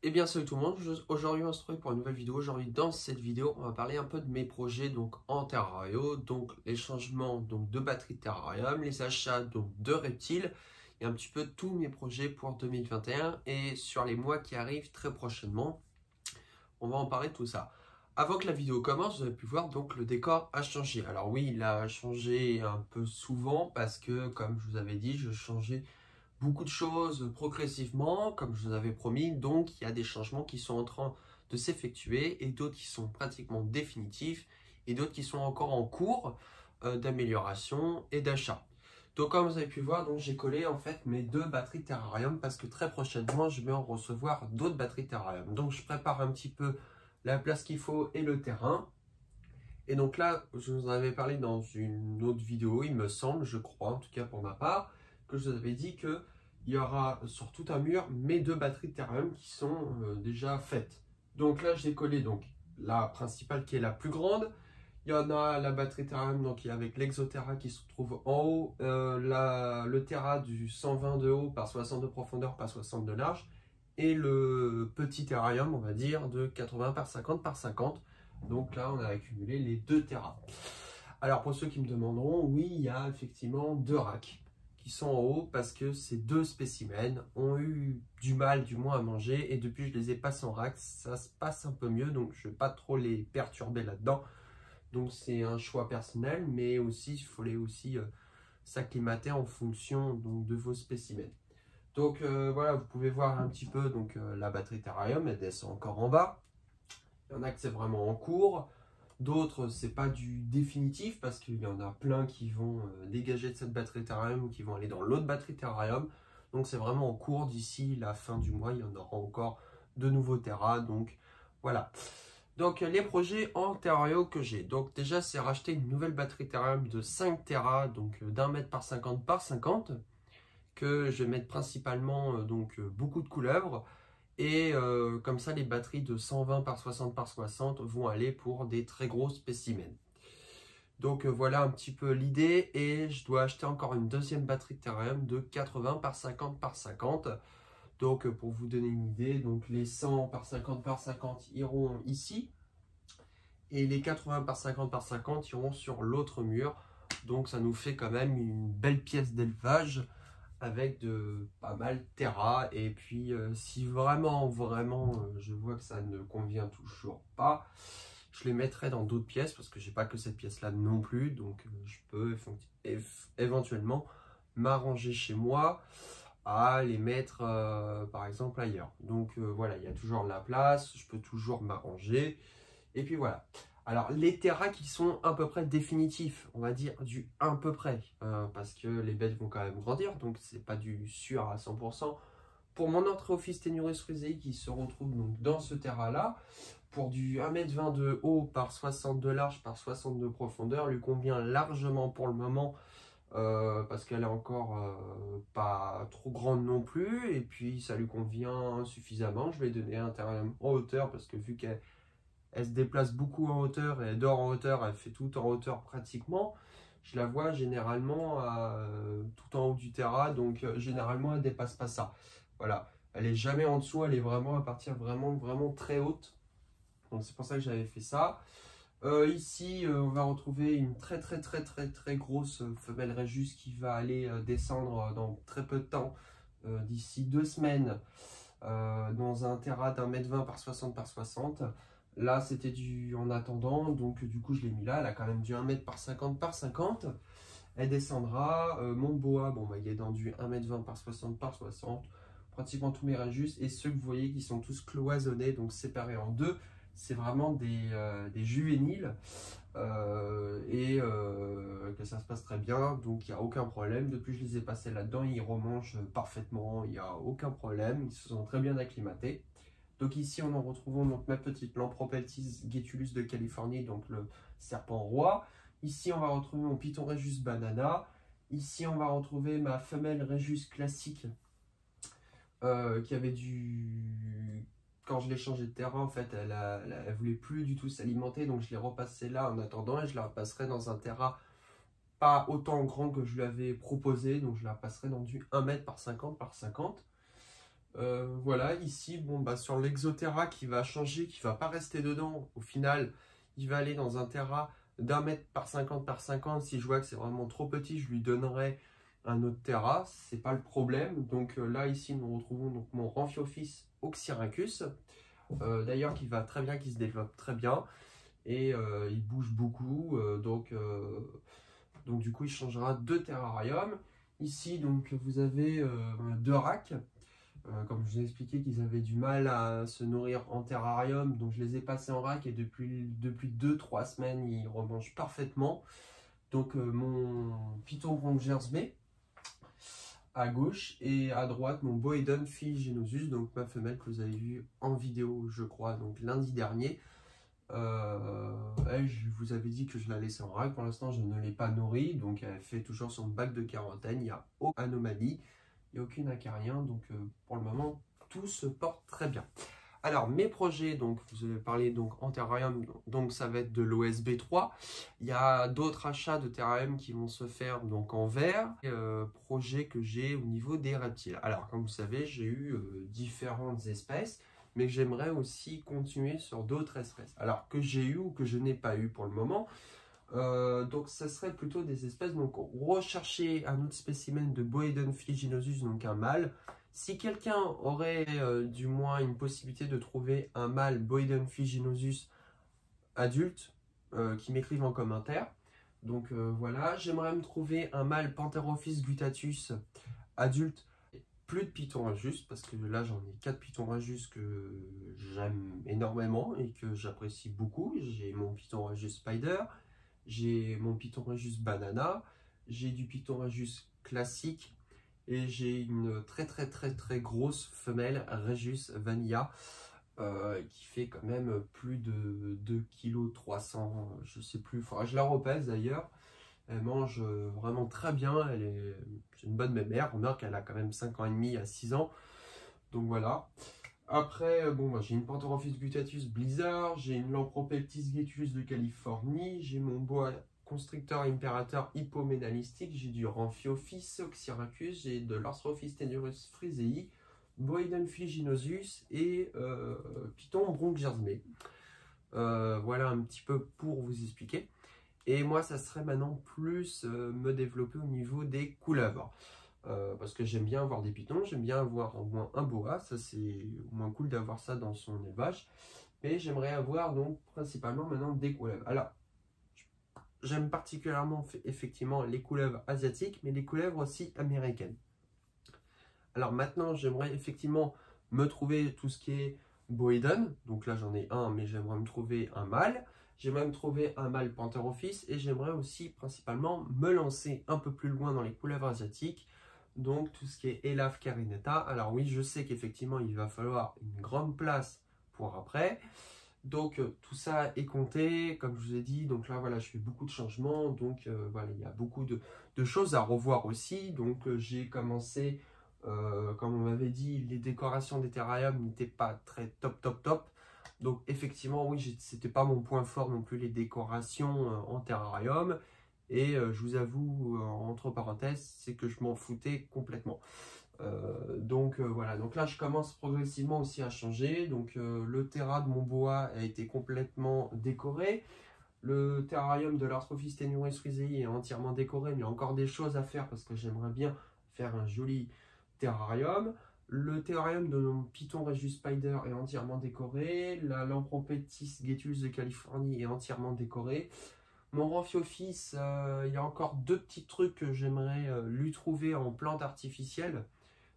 Eh bien salut tout le monde, aujourd'hui on se retrouve pour une nouvelle vidéo. Aujourd'hui dans cette vidéo on va parler un peu de mes projets donc en Terrario, donc les changements donc de batterie de Terrarium, les achats donc de reptiles et un petit peu tous mes projets pour 2021 et sur les mois qui arrivent très prochainement. On va en parler de tout ça. Avant que la vidéo commence, vous avez pu voir donc le décor a changé. Alors oui, il a changé un peu souvent parce que comme je vous avais dit, je changeais beaucoup de choses progressivement, comme je vous avais promis. Donc, il y a des changements qui sont en train de s'effectuer et d'autres qui sont pratiquement définitifs et d'autres qui sont encore en cours d'amélioration et d'achat. Donc, comme vous avez pu voir, j'ai collé en fait mes deux batteries Terrarium parce que très prochainement, je vais en recevoir d'autres batteries Terrarium. Donc, je prépare un petit peu la place qu'il faut et le terrain. Et donc là, je vous en avais parlé dans une autre vidéo, il me semble, je crois, en tout cas pour ma part, que je vous avais dit qu'il y aura sur tout un mur mes deux batteries Terrarium qui sont déjà faites. Donc là, j'ai collé donc la principale qui est la plus grande. Il y en a la batterie Terrarium donc, qui est avec l'Exoterra qui se trouve en haut, le Terra du 120 de haut par 60 de profondeur par 60 de large, et le petit Terrarium, on va dire, de 80 par 50 par 50. Donc là, on a accumulé les 2 Terra. Alors pour ceux qui me demanderont, oui, il y a effectivement 2 racks qui sont en haut parce que ces 2 spécimens ont eu du mal du moins à manger et depuis je les ai passés en rack, ça se passe un peu mieux donc je ne vais pas trop les perturber là-dedans. Donc c'est un choix personnel mais aussi il faut les aussi s'acclimater en fonction donc, de vos spécimens. Donc voilà, vous pouvez voir un petit peu donc, la batterie Terrarium, elle descend encore en bas. Il y en a que c'est vraiment en cours. D'autres, c'est pas du définitif parce qu'il y en a plein qui vont dégager de cette batterie Terrarium ou qui vont aller dans l'autre batterie Terrarium. Donc c'est vraiment en cours. D'ici la fin du mois, il y en aura encore de nouveaux Terra. Donc voilà. Donc les projets en Terrario que j'ai. Donc déjà, c'est racheter une nouvelle batterie Terrarium de 5 Terra, donc d'un mètre par 50 par 50, que je vais mettre principalement beaucoup de couleuvres. Et comme ça, les batteries de 120 par 60 par 60 vont aller pour des très gros spécimens. Donc voilà un petit peu l'idée. Et je dois acheter encore une deuxième batterie de Terrarium de 80 par 50 par 50. Donc pour vous donner une idée, donc les 100 par 50 par 50 iront ici. Et les 80 par 50 par 50 iront sur l'autre mur. Donc ça nous fait quand même une belle pièce d'élevage avec de pas mal Terra. Et puis si vraiment je vois que ça ne convient toujours pas, je les mettrai dans d'autres pièces parce que j'ai pas que cette pièce là non plus, donc je peux éventuellement m'arranger chez moi à les mettre par exemple ailleurs. Donc voilà, il y a toujours la place, je peux toujours m'arranger et puis voilà. Alors, les terras qui sont à peu près définitifs, on va dire du à peu près, parce que les bêtes vont quand même grandir, donc c'est pas du sûr à 100%. Pour mon Anthrophophis tenuris frisei qui se retrouve donc dans ce terra-là, pour du 1,20 m de haut par 60 de large par 60 de profondeur, lui convient largement pour le moment, parce qu'elle est encore pas trop grande non plus, et puis ça lui convient suffisamment. Je vais donner un terrarium en hauteur, parce que vu qu'elle se déplace beaucoup en hauteur et elle dort en hauteur, elle fait tout en hauteur pratiquement. Je la vois généralement tout en haut du terrain, donc généralement elle dépasse pas ça. Voilà, elle est jamais en dessous, elle est vraiment à partir vraiment très haute. Donc c'est pour ça que j'avais fait ça. Ici, on va retrouver une très grosse femelle Régis qui va aller descendre dans très peu de temps, d'ici 2 semaines, dans un terrain d'1,20 m par 60 par 60. Là, c'était du en attendant, donc du coup, je l'ai mis là. Elle a quand même du 1 m par 50 par 50. Elle descendra. Mon boa, bon, bah, il est dans du 1,20 m par 60 par 60. Pratiquement tous mes Régis. Et ceux que vous voyez qui sont tous cloisonnés, donc séparés en deux, c'est vraiment des juvéniles. Que ça se passe très bien, donc il n'y a aucun problème. Depuis que je les ai passés là-dedans, ils remangent parfaitement, il n'y a aucun problème, ils se sont très bien acclimatés. Donc ici, on en retrouvons donc ma petite Lampropeltis Guetulus de Californie, donc le serpent roi. Ici, on va retrouver mon Python Regius banana. Ici, on va retrouver ma femelle Regius classique qui avait du... Quand je l'ai changé de terrain, en fait, elle voulait plus du tout s'alimenter, donc je l'ai repassé là en attendant et je la repasserai dans un terrain pas autant grand que je lui avais proposé, donc je la passerai dans du 1 m par 50 par 50. Voilà, ici, bon, bah, sur l'Exoterra qui va changer, qui va pas rester dedans, au final, il va aller dans un Terra d'1 mètre par 50 par 50. Si je vois que c'est vraiment trop petit, je lui donnerai un autre Terra, c'est pas le problème. Donc là, ici, nous retrouvons donc mon Ramphiophis oxyrhynchus, d'ailleurs, qui va très bien, qui se développe très bien, et il bouge beaucoup, donc du coup, il changera de terrarium. Ici, donc, vous avez 2 racks. Comme je vous ai expliqué qu'ils avaient du mal à se nourrir en terrarium, donc je les ai passés en rack et depuis 2-3 semaines, ils remangent parfaitement. Donc mon Python bronzersmé à gauche et à droite mon Boedon phylogenosus, donc ma femelle que vous avez vue en vidéo, je crois, donc lundi dernier. Elle, je vous avais dit que je la laissais en rack. Pour l'instant, je ne l'ai pas nourrie, donc elle fait toujours son bac de quarantaine. Il n'y a aucune anomalie, il n'y a aucun acarien, donc pour le moment, tout se porte très bien. Alors, mes projets, donc vous avez parlé donc en terrarium, donc ça va être de l'OSB 3. Il y a d'autres achats de terrarium qui vont se faire donc en verre. Projet que j'ai au niveau des reptiles. Alors, comme vous savez, j'ai eu différentes espèces, mais j'aimerais aussi continuer sur d'autres espèces. Alors, que j'ai eu ou que je n'ai pas eu pour le moment. Donc, ça serait plutôt des espèces. Donc, rechercher un autre spécimen de Boedon phylogenosus, donc un mâle. Si quelqu'un aurait du moins une possibilité de trouver un mâle Boedon phylogenosus adulte, qui m'écrive en commentaire. Donc voilà, j'aimerais me trouver un mâle Pantherophis guttatus adulte, plus de pitons injustes, parce que là j'en ai 4 pitons injustes que j'aime énormément et que j'apprécie beaucoup. J'ai mon Python Ragus Spider, j'ai mon Python Ragus Banana, j'ai du Python Ragus classique, et j'ai une très grosse femelle Regius Vanilla qui fait quand même plus de 2,3 kg, je sais plus, faudra que je la repèse d'ailleurs. Elle mange vraiment très bien, c'est une bonne mémère, remarque qu'elle a quand même 5 ans et demi à 6 ans, donc voilà. Après, bon, bah, j'ai une Pantherophis guttatus Blizzard, j'ai une Lampropeltis ghettus de Californie, j'ai mon boa constrictor imperator hypoménalistique, j'ai du Ramphiophis oxyrhynchus, j'ai de l'Orthrophis tenuris frisei, Boedon phylogenosus et Python bronzersmé. Voilà un petit peu pour vous expliquer. Et moi, ça serait maintenant plus me développer au niveau des couleuvres. Parce que j'aime bien avoir des pitons, j'aime bien avoir au moins un boa, ça c'est au moins cool d'avoir ça dans son élevage. Mais j'aimerais avoir donc principalement maintenant des couleuvres. Alors, j'aime particulièrement effectivement les couleuvres asiatiques, mais les couleuvres aussi américaines. Alors maintenant, j'aimerais effectivement me trouver tout ce qui est Boedon. Donc là, j'en ai un, mais j'aimerais me trouver un mâle. J'aimerais me trouver un mâle Pantherophis et j'aimerais aussi principalement me lancer un peu plus loin dans les couleuvres asiatiques. Donc tout ce qui est Elaphe carinata. Alors oui, je sais qu'effectivement, il va falloir une grande place pour après. Donc tout ça est compté, comme je vous ai dit. Donc là, voilà, je fais beaucoup de changements. Donc voilà, il y a beaucoup de choses à revoir aussi. Donc j'ai commencé, comme on m'avait dit, les décorations des terrariums n'étaient pas très top. Donc effectivement, oui, c'était pas mon point fort non plus les décorations en terrarium. Et je vous avoue, entre parenthèses, c'est que je m'en foutais complètement. Donc voilà, donc là je commence progressivement aussi à changer. Donc le terra de mon boa a été complètement décoré. Le terrarium de l'Arthrophis tenuris frisei est entièrement décoré, mais il y a encore des choses à faire parce que j'aimerais bien faire un joli terrarium. Le terrarium de mon Python Regius Spider est entièrement décoré. La Lampropeltis ghettus de Californie est entièrement décorée. Mon Ramphiophis, il y a encore 2 petits trucs que j'aimerais lui trouver en plante artificielle,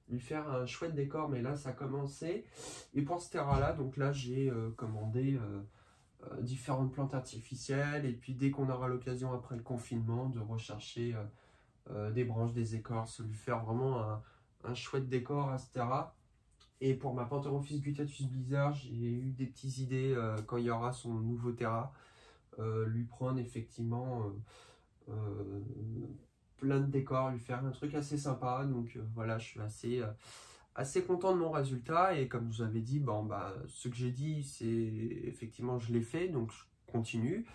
lui faire un chouette décor, mais là ça a commencé. Et pour ce terrain là, donc là j'ai commandé différentes plantes artificielles, et puis dès qu'on aura l'occasion après le confinement de rechercher des branches, des écorces, lui faire vraiment un chouette décor à ce terrain. Et pour ma Pantherophis guttatus Blizzard, j'ai eu des petites idées quand il y aura son nouveau terrain. Lui prendre effectivement plein de décors, lui faire un truc assez sympa. Donc voilà, je suis assez content de mon résultat. Et comme je vous avais dit, bon, bah, ce que j'ai dit, c'est effectivement je l'ai fait, donc je continue.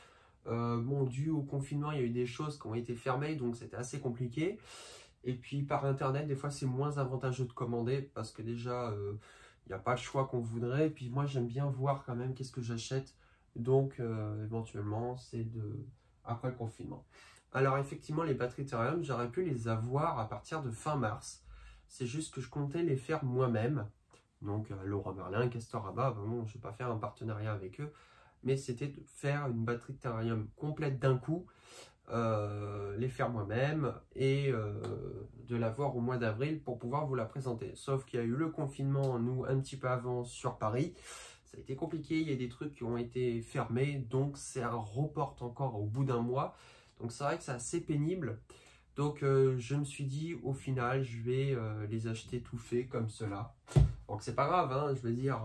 Bon, dû au confinement, il y a eu des choses qui ont été fermées, donc c'était assez compliqué. Et puis par internet, des fois c'est moins avantageux de commander parce que déjà il n'y a pas le choix qu'on voudrait. Et puis moi j'aime bien voir quand même qu'est-ce que j'achète. Donc éventuellement c'est de après le confinement. Alors effectivement les batteries Ethereum, j'aurais pu les avoir à partir de fin mars. C'est juste que je comptais les faire moi-même. Donc Leroy Merlin, Castorama, bon, je ne vais pas faire un partenariat avec eux. Mais c'était de faire une batterie Ethereum complète d'un coup, les faire moi-même et de l'avoir au mois d'avril pour pouvoir vous la présenter. Sauf qu'il y a eu le confinement, nous, un petit peu avant sur Paris. Ça a été compliqué, il y a des trucs qui ont été fermés, donc ça reporte encore au bout d'un mois. Donc c'est vrai que c'est assez pénible. Donc je me suis dit, au final, je vais les acheter tout fait comme cela. Donc c'est pas grave, hein, je veux dire,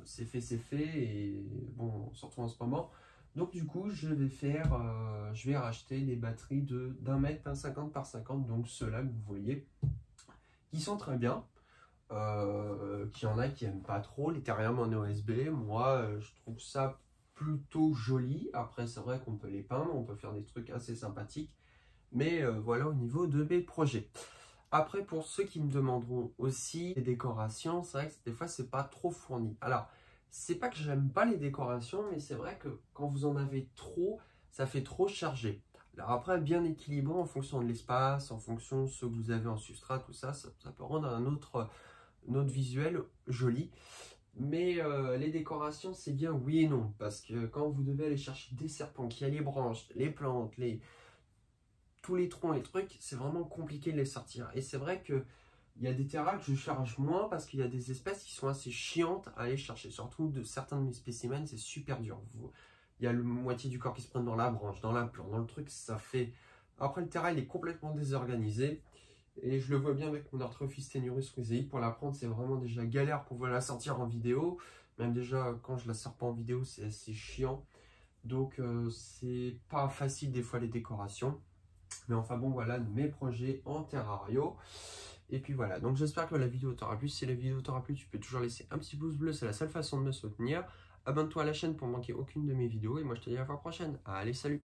c'est fait, et bon, surtout en ce moment. Donc du coup, je vais racheter des batteries d'un mètre, 1,50 par 50, donc ceux-là que vous voyez, qui sont très bien. Qu'il y en a qui n'aiment pas trop l'Ethereum en OSB. Moi, je trouve ça plutôt joli. Après, c'est vrai qu'on peut les peindre, on peut faire des trucs assez sympathiques. Mais voilà au niveau de mes projets. Après, pour ceux qui me demanderont aussi les décorations, c'est vrai que des fois, c'est pas trop fourni. Alors, c'est pas que j'aime pas les décorations, mais c'est vrai que quand vous en avez trop, ça fait trop chargé. Alors après, bien équilibré en fonction de l'espace, en fonction de ce que vous avez en substrat, tout ça, ça peut rendre un autre visuel joli. Mais les décorations, c'est bien oui et non. Parce que quand vous devez aller chercher des serpents, qu'il y a les branches, les plantes, tous les troncs, les trucs, c'est vraiment compliqué de les sortir. Et c'est vrai que il y a des terras que je charge moins parce qu'il y a des espèces qui sont assez chiantes à aller chercher. Surtout de certains de mes spécimens, c'est super dur. Il y a la moitié du corps qui se prend dans la branche, dans la plante, dans le truc, ça fait... Après, le terrain, il est complètement désorganisé. Et je le vois bien avec mon Arthrophis tenuris frusei. Pour la prendre, c'est vraiment déjà galère pour la sortir en vidéo. Même déjà, quand je la sors pas en vidéo, c'est assez chiant. Donc, c'est pas facile des fois les décorations. Mais enfin bon, voilà mes projets en terrario. Et puis voilà, donc j'espère que la vidéo t'aura plu. Si la vidéo t'aura plu, tu peux toujours laisser un petit pouce bleu, c'est la seule façon de me soutenir. Abonne-toi à la chaîne pour manquer aucune de mes vidéos. Et moi je te dis à la fois prochaine. Allez, salut!